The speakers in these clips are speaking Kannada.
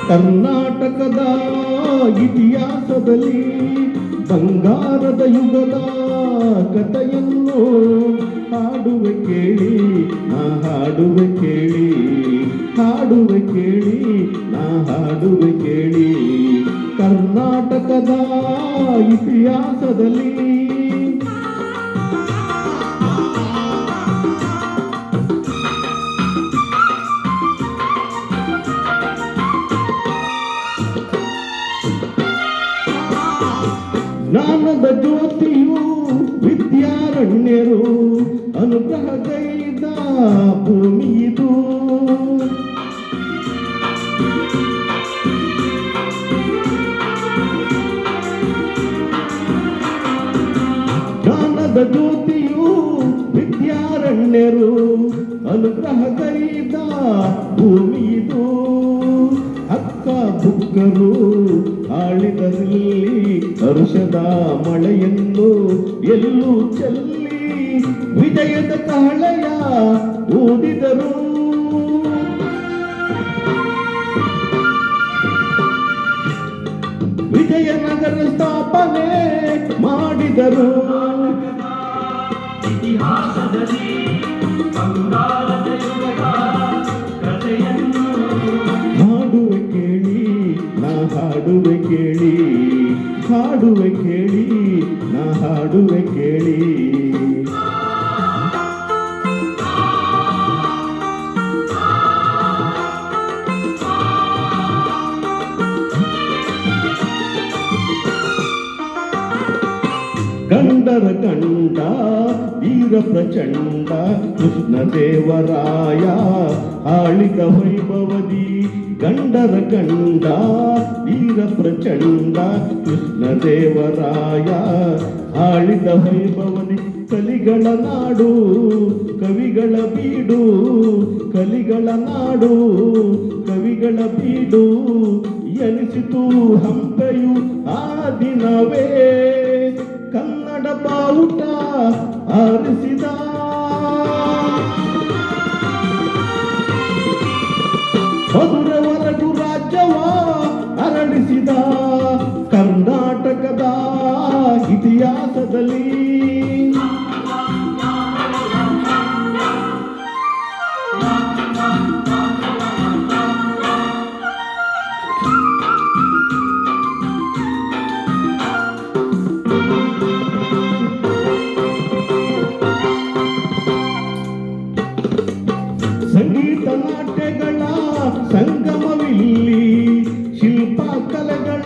ಕರ್ನಾಟಕದ ಇತಿಹಾಸದಲ್ಲಿ ಬಂಗಾರದ ಯುಗದ ಕಥೆಯನ್ನು ಹಾಡುವೆ ಕೇಳಿ, ನಾ ಹಾಡುವೆ ಕೇಳಿ, ಹಾಡುವೆ ಕೇಳಿ, ನಾ ಹಾಡುವೆ ಕೇಳಿ. ಕರ್ನಾಟಕದ ಇತಿಹಾಸದಲ್ಲಿ ಜ್ಞಾನದ ಜ್ಯೋತಿಯು ವಿದ್ಯಾರಣ್ಯರು ಅನುಗ್ರಹಗೈದ ಭೂಮಿ ಇದು. ಜ್ಞಾನದ ಜ್ಯೋತಿಯು ವಿದ್ಯಾರಣ್ಯರು ಅನುಗ್ರಹಗೈದ ಭೂಮಿ ಇದು. ಅಕ್ಕ ಬುಕ್ಕರು ಆಳಿದಲ್ಲಿ ಹರುಷದ ಮಳೆಯನ್ನು ಎಲ್ಲೂ ಚೆಲ್ಲಿ ವಿಜಯದ ಕಹಳೆಯ ಊದಿದರು. ವಿಜಯನಗರ ಸ್ಥಾಪನೆ ಮಾಡಿದರು. ಇತಿಹಾಸದಲ್ಲಿ ಬಂಗಾರದ ಯುಗದ ಕಥೆಯನ್ನು ಹಾಡುವೆ ಕೇಳಿ, ನಾ ಹಾಡುವೆ ಕೇಳಿ, ಹಾಡುವೆ ಕೇಳಿ, ನಾ ಹಾಡುವೆ ಕೇಳಿ. ಗಂಡರ ಕಂಡ ವೀರ ಪ್ರಚಂಡ ಕೃಷ್ಣದೇವರಾಯ ಆಳಿದ ವೈಭವದಿ. ಗಂಡರ ಕಂಡ ವೀರ ಪ್ರಚಂಡ ಕೃಷ್ಣದೇವರಾಯ ಆಳಿದ ವೈಭವದಿ. ಕಲಿಗಳ ನಾಡು ಕವಿಗಳ ಬೀಡು, ಕಲಿಗಳ ನಾಡು ಕವಿಗಳ ಬೀಡು ಎನಿಸಿತು ಹಂಪೆಯು ಆ ದಿನವೇ. ಕನ್ನಡ ಬಾವುಟ ಆರಿಸಿದ ಮಧುರವರೆಗೂ ರಾಜ್ಯವ ಅರಳಿಸಿದ. ಕರ್ನಾಟಕದ ಇತಿಹಾಸದಲ್ಲಿ ಸಂಗೀತ ನಾಟ್ಯಗಳ ಸಂಗಮವಿಲ್ಲಿ, ಶಿಲ್ಪ ಕಲೆಗಳ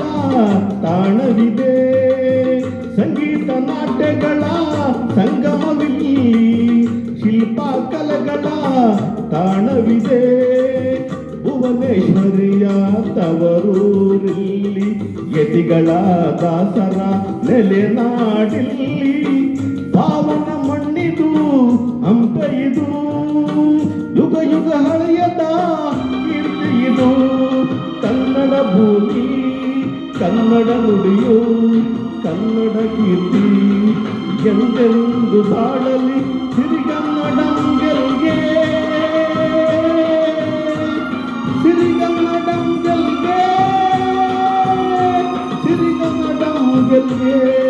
ತಾಣವಿದೆ. ಸಂಗೀತ ನಾಟ್ಯಗಳ ಸಂಗಮವಿಲ್ಲಿ, ಶಿಲ್ಪ ಕಲೆಗಳ ತಾಣವಿದೆ. ಭುವನೇಶ್ವರಿಯ ತವರೂರಿಲ್ಲಿ ಯತಿಗಳ ದಾಸರ ನೆಲೆನಾಡಿಲ್ಲಿ. ಪಾವನ ಮಣ್ಣಿದು ಹಂಪೆಯಿದು, ಯುಗ ಯುಗ ಹಳೆಯದ ಕೀರ್ತಿ ಇದು. ಕನ್ನಡ ಭೂಮಿ ಕನ್ನಡ ನುಡಿಯು ಕನ್ನಡ ಕೀರ್ತಿ ಎಂದೆಂದು ಬಾಳಲಿ ಸಿರಿಗನ್ನಡಂ ಗೆಲ್ಗೆ, ಸಿರಿಗನ್ನಡಂ ಗೆಲ್ಗೆ, ಸಿರಿಗನ್ನಡಂ ಗೆಲ್ಗೆ.